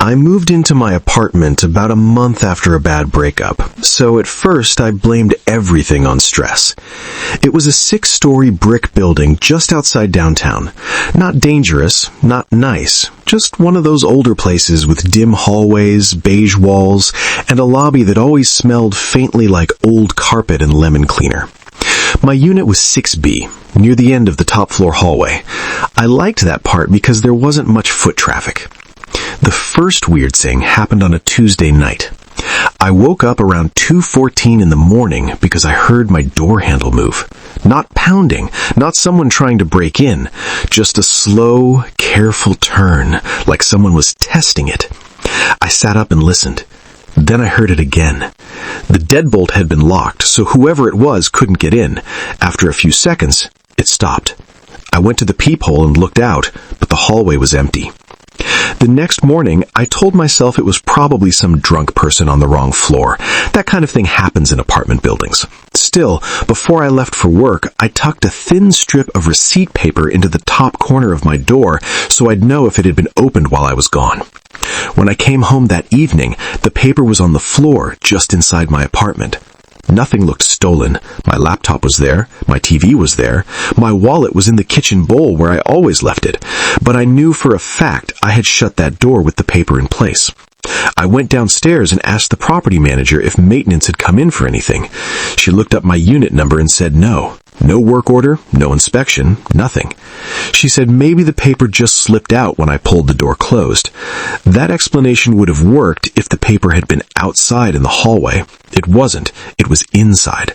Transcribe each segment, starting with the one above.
I moved into my apartment about a month after a bad breakup, so at first I blamed everything on stress. It was a 6-story brick building just outside downtown. Not dangerous, not nice, just one of those older places with dim hallways, beige walls, and a lobby that always smelled faintly like old carpet and lemon cleaner. My unit was 6B, near the end of the top floor hallway. I liked that part because there wasn't much foot traffic. The first weird thing happened on a Tuesday night. I woke up around 2:14 in the morning because I heard my door handle move. Not pounding, not someone trying to break in, just a slow, careful turn, like someone was testing it. I sat up and listened. Then I heard it again. The deadbolt had been locked, so whoever it was couldn't get in. After a few seconds, it stopped. I went to the peephole and looked out, but the hallway was empty. The next morning, I told myself it was probably some drunk person on the wrong floor. That kind of thing happens in apartment buildings. Still, before I left for work, I tucked a thin strip of receipt paper into the top corner of my door so I'd know if it had been opened while I was gone. When I came home that evening, the paper was on the floor just inside my apartment. Nothing looked stolen. My laptop was there. My TV was there. My wallet was in the kitchen bowl where I always left it. But I knew for a fact I had shut that door with the paper in place. I went downstairs and asked the property manager if maintenance had come in for anything. She looked up my unit number and said no. No work order, no inspection, nothing. She said maybe the paper just slipped out when I pulled the door closed. That explanation would have worked if the paper had been outside in the hallway. It wasn't. It was inside.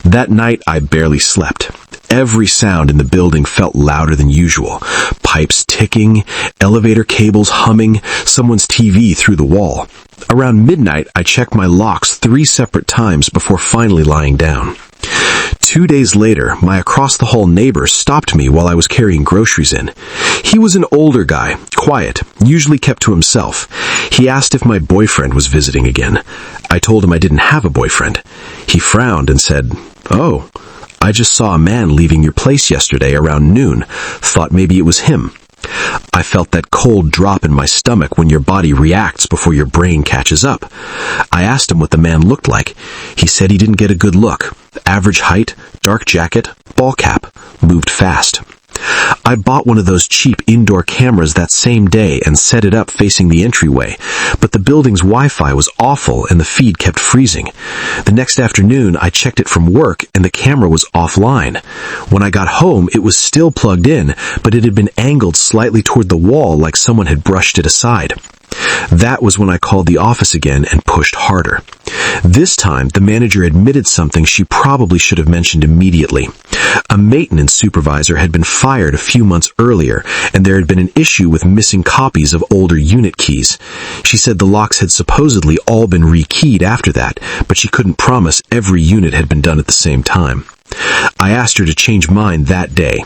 That night I barely slept. Every sound in the building felt louder than usual. Pipes ticking, elevator cables humming, someone's TV through the wall. Around midnight, I checked my locks 3 separate times before finally lying down. 2 days later, my across-the-hall neighbor stopped me while I was carrying groceries in. He was an older guy, quiet, usually kept to himself. He asked if my boyfriend was visiting again. I told him I didn't have a boyfriend. He frowned and said, "Oh, I just saw a man leaving your place yesterday around noon. Thought maybe it was him." I felt that cold drop in my stomach when your body reacts before your brain catches up. I asked him what the man looked like. He said he didn't get a good look. Average height, dark jacket, ball cap, moved fast. I bought one of those cheap indoor cameras that same day and set it up facing the entryway, but the building's Wi-Fi was awful and the feed kept freezing. The next afternoon, I checked it from work and the camera was offline. When I got home, it was still plugged in, but it had been angled slightly toward the wall like someone had brushed it aside. That was when I called the office again and pushed harder. This time, the manager admitted something she probably should have mentioned immediately. A maintenance supervisor had been fired a few months earlier, and there had been an issue with missing copies of older unit keys. She said the locks had supposedly all been rekeyed after that, but she couldn't promise every unit had been done at the same time. I asked her to change mine that day.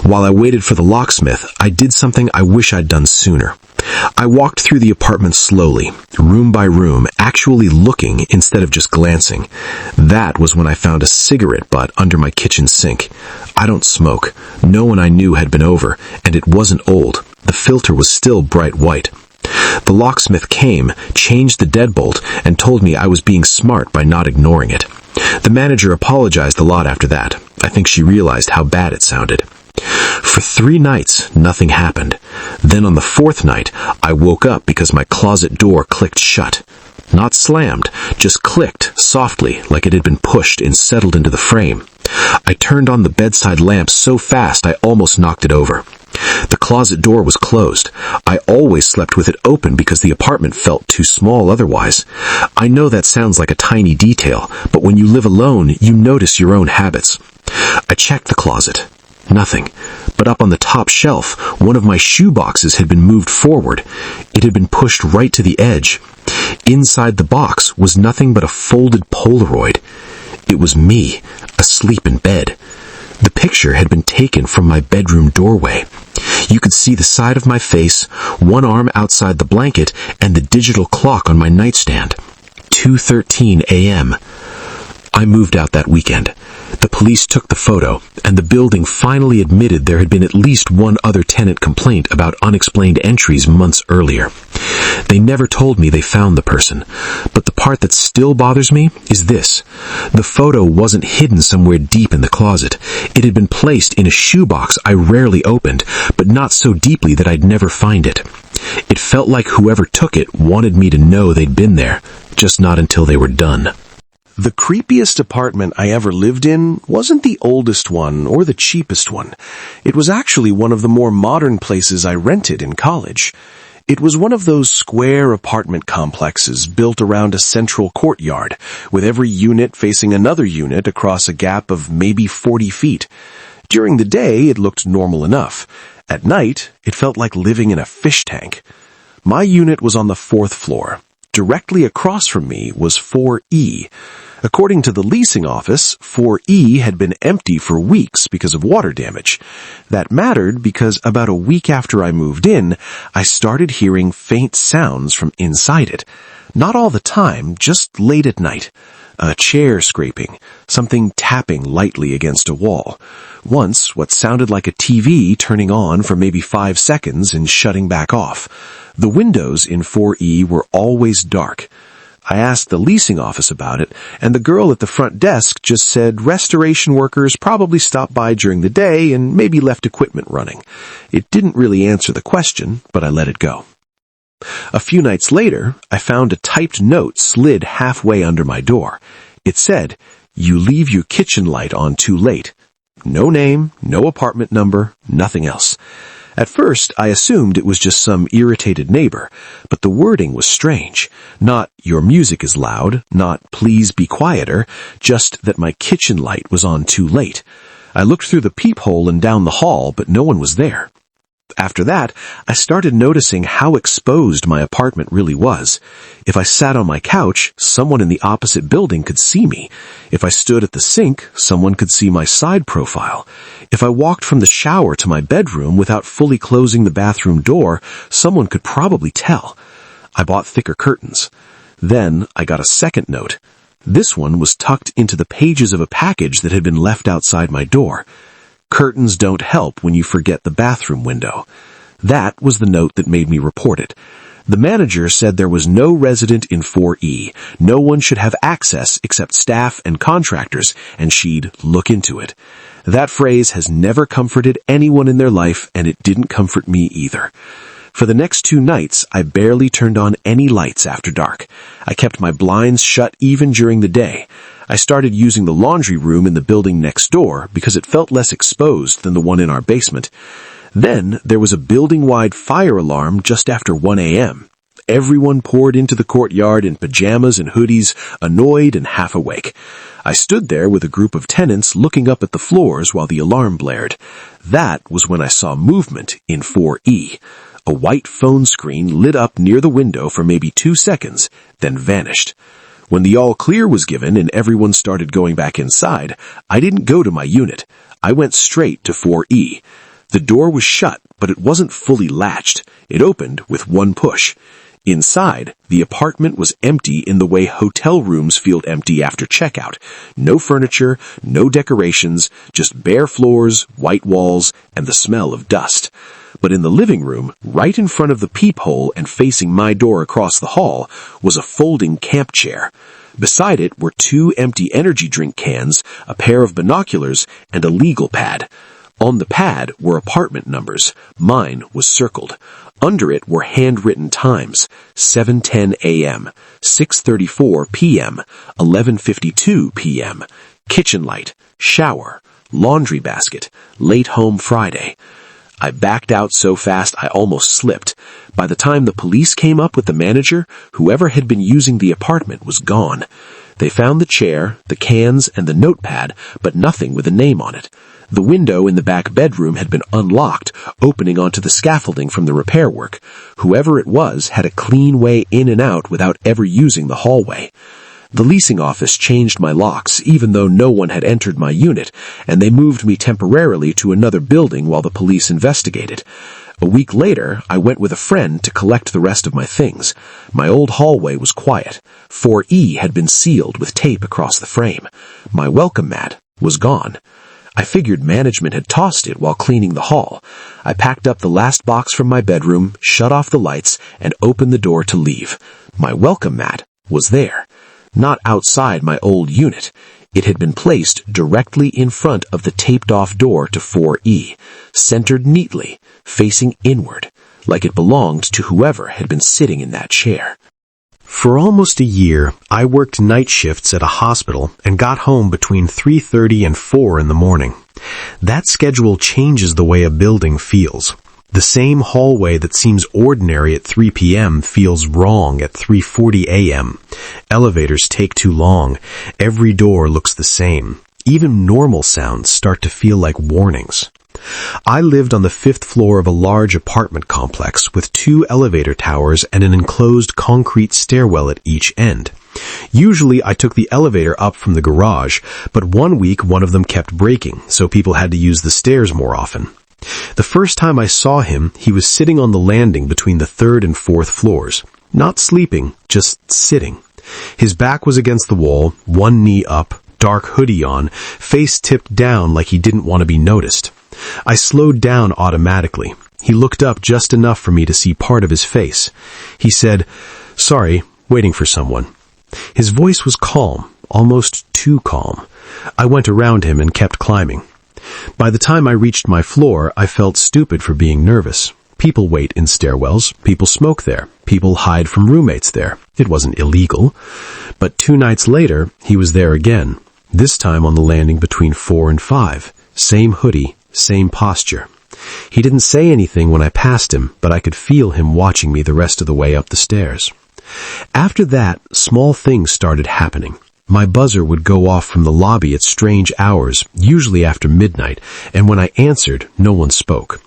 While I waited for the locksmith, I did something I wish I'd done sooner. I walked through the apartment slowly, room by room, actually looking instead of just glancing. That was when I found a cigarette butt under my kitchen sink. I don't smoke. No one I knew had been over, and it wasn't old. The filter was still bright white. The locksmith came, changed the deadbolt, and told me I was being smart by not ignoring it. The manager apologized a lot after that. I think she realized how bad it sounded. For 3 nights, nothing happened. Then on the 4th night, I woke up because my closet door clicked shut. Not slammed, just clicked softly like it had been pushed and settled into the frame. I turned on the bedside lamp so fast I almost knocked it over. The closet door was closed. I always slept with it open because the apartment felt too small otherwise. I know that sounds like a tiny detail, but when you live alone, you notice your own habits. I checked the closet. Nothing. But up on the top shelf, one of my shoe boxes had been moved forward. It had been pushed right to the edge. Inside the box was nothing but a folded Polaroid. It was me, asleep in bed. The picture had been taken from my bedroom doorway. You could see the side of my face, one arm outside the blanket, and the digital clock on my nightstand. 2:13 a.m. I moved out that weekend. The police took the photo, and the building finally admitted there had been at least one other tenant complaint about unexplained entries months earlier. They never told me they found the person, but the part that still bothers me is this. The photo wasn't hidden somewhere deep in the closet. It had been placed in a shoebox I rarely opened, but not so deeply that I'd never find it. It felt like whoever took it wanted me to know they'd been there, just not until they were done. The creepiest apartment I ever lived in wasn't the oldest one or the cheapest one. It was actually one of the more modern places I rented in college. It was one of those square apartment complexes built around a central courtyard, with every unit facing another unit across a gap of maybe 40 feet. During the day, it looked normal enough. At night, it felt like living in a fish tank. My unit was on the 4th floor. Directly across from me was 4E. According to the leasing office, 4E had been empty for weeks because of water damage. That mattered because about a week after I moved in, I started hearing faint sounds from inside it. Not all the time, just late at night. A chair scraping, something tapping lightly against a wall. Once, what sounded like a TV turning on for maybe 5 seconds and shutting back off. The windows in 4E were always dark. I asked the leasing office about it, and the girl at the front desk just said restoration workers probably stopped by during the day and maybe left equipment running. It didn't really answer the question, but I let it go. A few nights later, I found a typed note slid halfway under my door. It said, "You leave your kitchen light on too late." No name, no apartment number, nothing else. At first, I assumed it was just some irritated neighbor, but the wording was strange. Not, "Your music is loud," not, "Please be quieter," just that my kitchen light was on too late. I looked through the peephole and down the hall, but no one was there. After that, I started noticing how exposed my apartment really was. If I sat on my couch, someone in the opposite building could see me. If I stood at the sink, someone could see my side profile. If I walked from the shower to my bedroom without fully closing the bathroom door, someone could probably tell. I bought thicker curtains. Then I got a second note. This one was tucked into the pages of a package that had been left outside my door. Curtains don't help when you forget the bathroom window. That was the note that made me report it. The manager said there was no resident in 4E. No one should have access except staff and contractors, and she'd look into it. That phrase has never comforted anyone in their life, and it didn't comfort me either. For the next 2 nights, I barely turned on any lights after dark. I kept my blinds shut even during the day. I started using the laundry room in the building next door because it felt less exposed than the one in our basement. Then there was a building-wide fire alarm just after 1 a.m. Everyone poured into the courtyard in pajamas and hoodies, annoyed and half awake. I stood there with a group of tenants looking up at the floors while the alarm blared. That was when I saw movement in 4E. A white phone screen lit up near the window for maybe 2 seconds, then vanished. When the all clear was given and everyone started going back inside, I didn't go to my unit. I went straight to 4E. The door was shut, but it wasn't fully latched. It opened with one push. Inside, the apartment was empty in the way hotel rooms feel empty after checkout. No furniture, no decorations, just bare floors, white walls, and the smell of dust. But in the living room, right in front of the peephole and facing my door across the hall, was a folding camp chair. Beside it were 2 empty energy drink cans, a pair of binoculars, and a legal pad. On the pad were apartment numbers. Mine was circled. Under it were handwritten times: 7:10 a.m., 6:34 p.m., 11:52 p.m., kitchen light, shower, laundry basket, late home Friday. I backed out so fast I almost slipped. By the time the police came up with the manager, whoever had been using the apartment was gone. They found the chair, the cans, and the notepad, but nothing with a name on it. The window in the back bedroom had been unlocked, opening onto the scaffolding from the repair work. Whoever it was had a clean way in and out without ever using the hallway. The leasing office changed my locks, even though no one had entered my unit, and they moved me temporarily to another building while the police investigated. A week later, I went with a friend to collect the rest of my things. My old hallway was quiet. 4E had been sealed with tape across the frame. My welcome mat was gone. I figured management had tossed it while cleaning the hall. I packed up the last box from my bedroom, shut off the lights, and opened the door to leave. My welcome mat was there. Not outside my old unit. It had been placed directly in front of the taped-off door to 4E, centered neatly, facing inward, like it belonged to whoever had been sitting in that chair. For almost a year, I worked night shifts at a hospital and got home between 3:30 and 4 in the morning. That schedule changes the way a building feels. The same hallway that seems ordinary at 3 p.m. feels wrong at 3:40 a.m. Elevators take too long. Every door looks the same. Even normal sounds start to feel like warnings. I lived on the 5th floor of a large apartment complex with 2 elevator towers and an enclosed concrete stairwell at each end. Usually I took the elevator up from the garage, but one week one of them kept breaking, so people had to use the stairs more often. The first time I saw him, he was sitting on the landing between the 3rd and 4th floors. Not sleeping, just sitting. His back was against the wall, one knee up, dark hoodie on, face tipped down like he didn't want to be noticed. I slowed down automatically. He looked up just enough for me to see part of his face. He said, "Sorry, waiting for someone." His voice was calm, almost too calm. I went around him and kept climbing. By the time I reached my floor, I felt stupid for being nervous. People wait in stairwells. People smoke there. People hide from roommates there. It wasn't illegal. But 2 nights later, he was there again, this time on the landing between 4 and 5. Same hoodie, same posture. He didn't say anything when I passed him, but I could feel him watching me the rest of the way up the stairs. After that, small things started happening. My buzzer would go off from the lobby at strange hours, usually after midnight, and when I answered, no one spoke.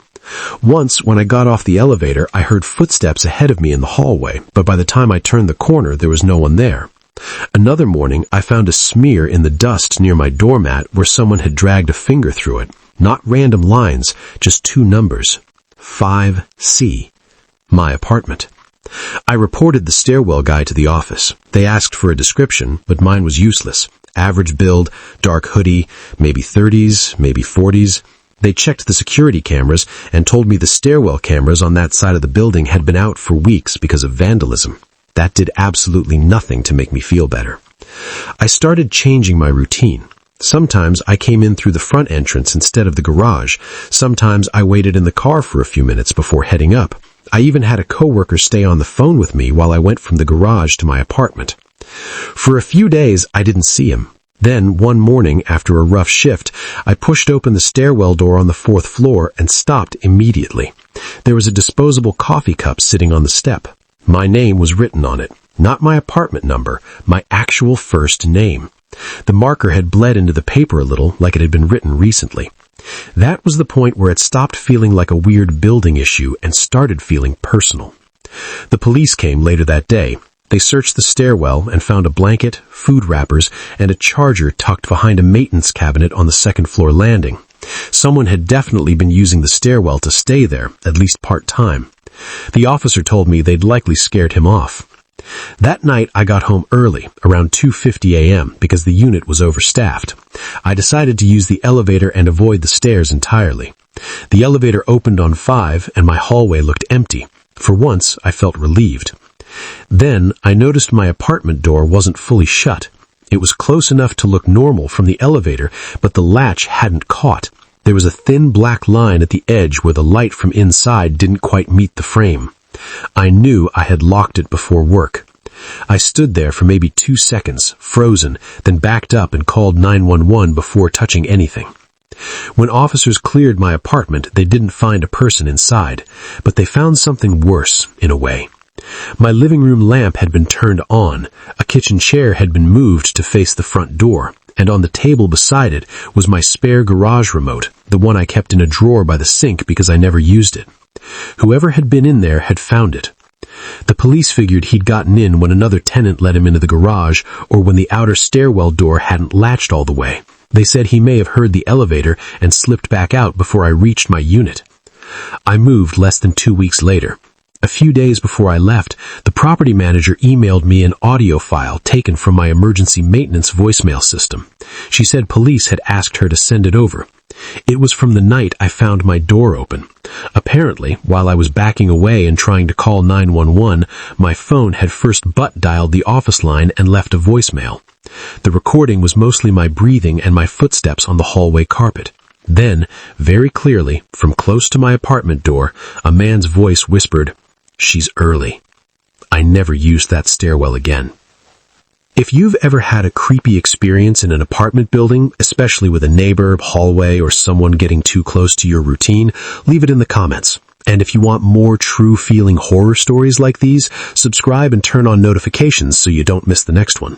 Once, when I got off the elevator, I heard footsteps ahead of me in the hallway, but by the time I turned the corner, there was no one there. Another morning, I found a smear in the dust near my doormat where someone had dragged a finger through it. Not random lines, just 2 numbers. 5C. My apartment. I reported the stairwell guy to the office. They asked for a description, but mine was useless. Average build, dark hoodie, maybe 30s, maybe 40s. They checked the security cameras and told me the stairwell cameras on that side of the building had been out for weeks because of vandalism. That did absolutely nothing to make me feel better. I started changing my routine. Sometimes I came in through the front entrance instead of the garage. Sometimes I waited in the car for a few minutes before heading up. I even had a coworker stay on the phone with me while I went from the garage to my apartment. For a few days, I didn't see him. Then, one morning, after a rough shift, I pushed open the stairwell door on the 4th floor and stopped immediately. There was a disposable coffee cup sitting on the step. My name was written on it. Not my apartment number, my actual first name. The marker had bled into the paper a little, like it had been written recently. That was the point where it stopped feeling like a weird building issue and started feeling personal. The police came later that day. They searched the stairwell and found a blanket, food wrappers, and a charger tucked behind a maintenance cabinet on the 2nd floor landing. Someone had definitely been using the stairwell to stay there, at least part-time. The officer told me they'd likely scared him off. That night, I got home early, around 2:50 a.m., because the unit was overstaffed. I decided to use the elevator and avoid the stairs entirely. The elevator opened on 5, and my hallway looked empty. For once, I felt relieved. Then, I noticed my apartment door wasn't fully shut. It was close enough to look normal from the elevator, but the latch hadn't caught. There was a thin black line at the edge where the light from inside didn't quite meet the frame. I knew I had locked it before work. I stood there for maybe 2 seconds, frozen, then backed up and called 911 before touching anything. When officers cleared my apartment, they didn't find a person inside, but they found something worse, in a way. My living room lamp had been turned on, a kitchen chair had been moved to face the front door, and on the table beside it was my spare garage remote, the one I kept in a drawer by the sink because I never used it. Whoever had been in there had found it. The police figured he'd gotten in when another tenant let him into the garage or when the outer stairwell door hadn't latched all the way. They said he may have heard the elevator and slipped back out before I reached my unit. I moved less than 2 weeks later. A few days before I left, the property manager emailed me an audio file taken from my emergency maintenance voicemail system. She said police had asked her to send it over. It was from the night I found my door open. Apparently, while I was backing away and trying to call 911, my phone had first butt-dialed the office line and left a voicemail. The recording was mostly my breathing and my footsteps on the hallway carpet. Then, very clearly, from close to my apartment door, a man's voice whispered, "She's early." I never used that stairwell again. If you've ever had a creepy experience in an apartment building, especially with a neighbor, hallway, or someone getting too close to your routine, leave it in the comments. And if you want more true-feeling horror stories like these, subscribe and turn on notifications so you don't miss the next one.